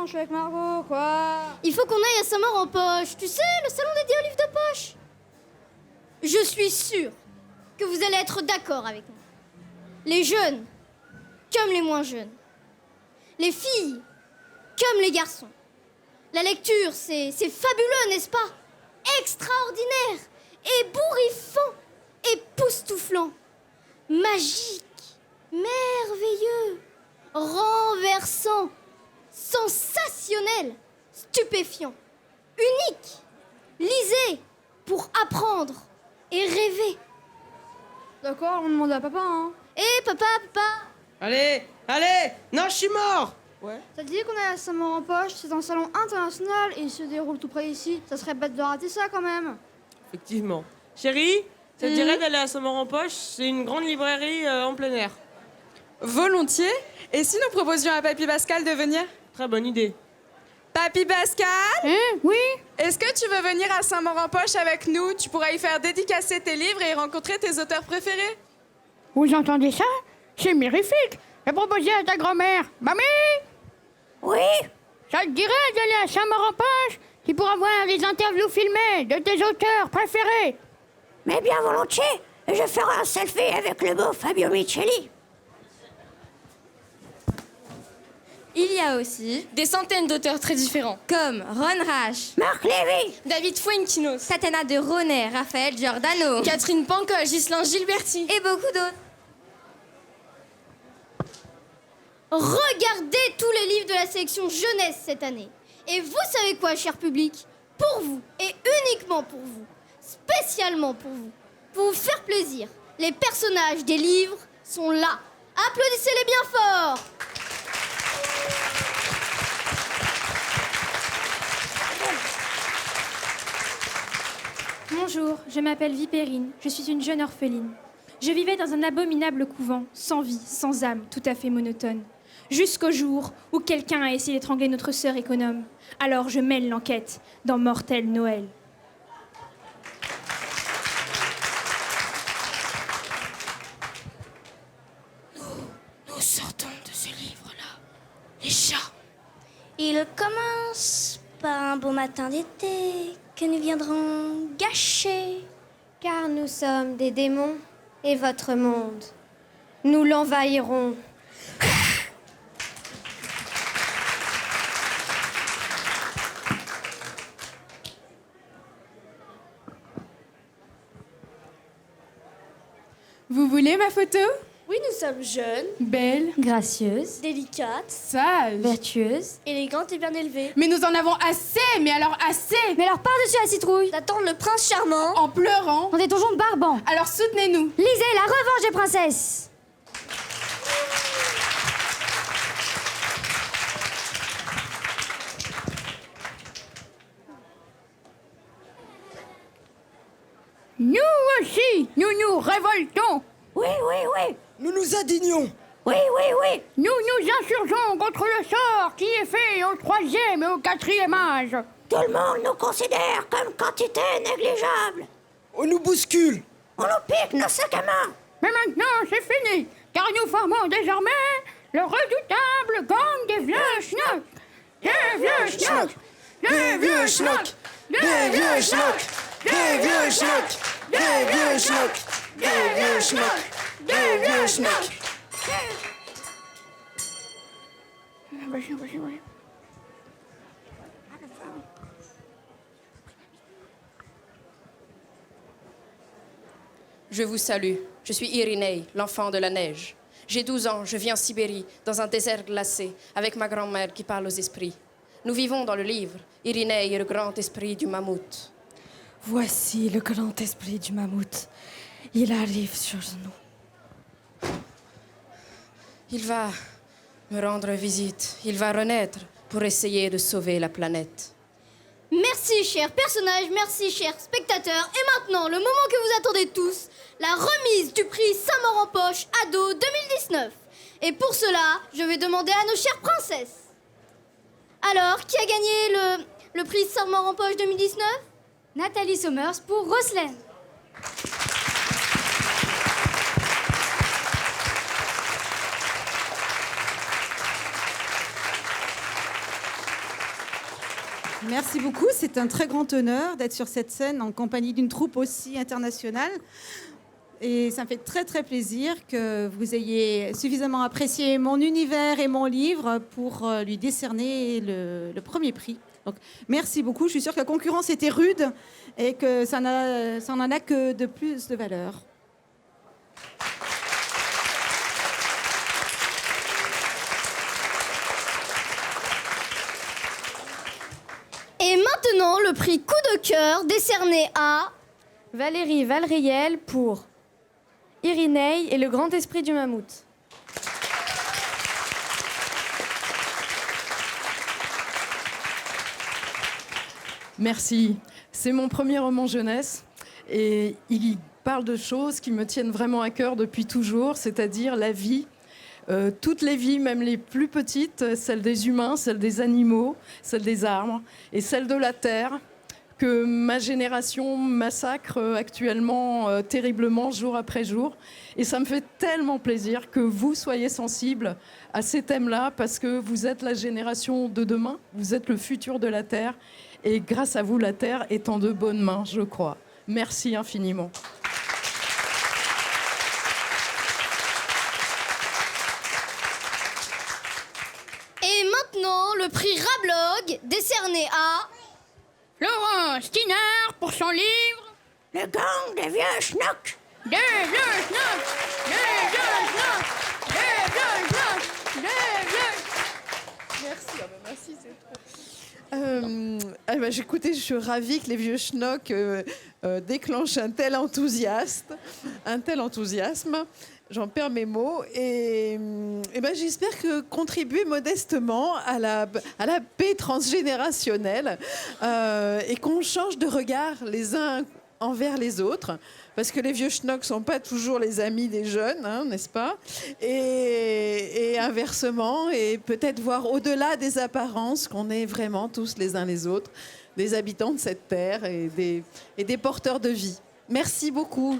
je suis avec Margot, quoi. Il faut qu'on aille à Saint-Maur-en-Poche. Tu sais, le salon dédié aux livres de poche. Je suis sûre que vous allez être d'accord avec moi. Les jeunes, comme les moins jeunes. Les filles, comme les garçons. La lecture, c'est fabuleux, n'est-ce pas? Extraordinaire, ébouriffant, époustouflant, magique, merveilleux, renversant, sensationnel, stupéfiant, unique. Lisez pour apprendre et rêver. D'accord, on demande à papa, hein. Hé, papa. Allez, non, je suis mort. Ouais. Ça te dit qu'on est à Saint-Maur-en-Poche? C'est un salon international et il se déroule tout près d'ici. Ça serait bête de rater ça, quand même. Effectivement. Chérie, ça te dirait d'aller à Saint-Maur-en-Poche? C'est une grande librairie en plein air. Volontiers. Et si nous proposions à Papy Pascal de venir? Très bonne idée. Papy Pascal? Oui. Est-ce que tu veux venir à Saint-Maur-en-Poche avec nous? Tu pourras y faire dédicacer tes livres et y rencontrer tes auteurs préférés. Vous entendez ça? C'est mirifique. J'ai proposé à ta grand-mère. Mamie! Oui, Ça te dirait d'aller à Saint-Maur-en-Poche? Tu pourras voir des interviews filmées de tes auteurs préférés. mais bien volontiers. Je ferai un selfie avec le beau Fabio Micheli. Il y a aussi des centaines d'auteurs très différents, comme Ron Rash, Marc Lévy, David Fuenquinos, Tatiana de Roner, Raphaël Giordano Catherine Pancol, Ghislain Gilberti. et beaucoup d'autres. Regardez tous les livres de la sélection jeunesse cette année. Et vous savez quoi, cher public? Pour vous, et uniquement pour vous, spécialement pour vous faire plaisir, les personnages des livres sont là. Applaudissez-les bien fort. Bonjour, je m'appelle Vipérine, je suis une jeune orpheline. Je vivais dans un abominable couvent, sans vie, sans âme, tout à fait monotone. Jusqu'au jour où quelqu'un a essayé d'étrangler notre sœur économe. Alors je mêle l'enquête dans Mortel Noël. Nous sortons de ce livre-là, les chats. Il commence par un beau matin d'été que nous viendrons gâcher. Car nous sommes des démons et votre monde, nous l'envahirons. Vous voulez ma photo? Oui, nous sommes jeunes, Belle, gracieuse, délicates, sage. vertueuses, élégantes et bien élevées. Mais nous en avons assez, mais alors assez. Mais alors par-dessus la citrouille, D'attendre le prince charmant. En pleurant. dans des donjons barbants. Alors soutenez-nous. Lisez La Revanche des princesses. Nous aussi, nous nous révoltons. Oui, oui, oui, Nous nous indignons. oui, oui, oui. Nous nous insurgeons contre le sort qui est fait au 3e et au 4e âge. Tout le monde nous considère comme quantité négligeable. On nous bouscule. On nous pique nos sacs à main. Mais maintenant, c'est fini, car nous formons désormais le redoutable gang des vieux schnocks. Des vieux schnocks. Des vieux schnocks. Des vieux schnocks. Des vieux schnocks. Des vieux schnocks. Des vieux schnocks. Des vieux schnocks. Vas-y. Je vous salue. Je suis Irinei, l'enfant de la neige. J'ai 12 ans, je vis en Sibérie, dans un désert glacé, avec ma grand-mère qui parle aux esprits. Nous vivons dans le livre. Irinei est le grand esprit du mammouth. Voici le grand esprit du mammouth. Il arrive sur nous. Il va me rendre visite. Il va renaître pour essayer de sauver la planète. Merci, chers personnages, merci, chers spectateurs. Et maintenant, le moment que vous attendez tous, la remise du prix Saint-Maur-en-Poche Ado 2019. Et pour cela, je vais demander à nos chères princesses. Alors, qui a gagné le prix Saint-Maur-en-Poche 2019? Nathalie Sommers pour Roselaine. Merci beaucoup. C'est un très grand honneur d'être sur cette scène en compagnie d'une troupe aussi internationale. Et ça me fait très très plaisir que vous ayez suffisamment apprécié mon univers et mon livre pour lui décerner le premier prix. Donc merci beaucoup. Je suis sûre que la concurrence était rude et que ça n'en a que de plus de valeur. Et maintenant, le prix coup de cœur décerné à Valérie Valriel pour Irinei et le grand esprit du mammouth. Merci. C'est mon premier roman jeunesse et il parle de choses qui me tiennent vraiment à cœur depuis toujours, c'est-à-dire la vie. Toutes les vies, même les plus petites, celles des humains, celles des animaux, celles des arbres et celles de la terre, que ma génération massacre actuellement terriblement jour après jour. Et ça me fait tellement plaisir que vous soyez sensibles à ces thèmes-là, parce que vous êtes la génération de demain, vous êtes le futur de la Terre, et grâce à vous, la Terre est en de bonnes mains, je crois. Merci infiniment. Et maintenant, le prix Rablog décerné à Florence Skinner pour son livre Le gang des vieux schnocks. Des vieux schnocks. Des vieux schnocks. Des vieux schnocks. Des vieux... Merci, c'est trop... écoutez, je suis ravie que les vieux schnocks déclenchent un tel enthousiasme. J'en perds mes mots. Et j'espère que contribuer modestement à la paix transgénérationnelle et qu'on change de regard les uns envers les autres. Parce que les vieux schnocks ne sont pas toujours les amis des jeunes, hein, n'est-ce pas ? Et inversement, et peut-être voir au-delà des apparences, qu'on est vraiment tous les uns les autres, des habitants de cette terre et des porteurs de vie. Merci beaucoup.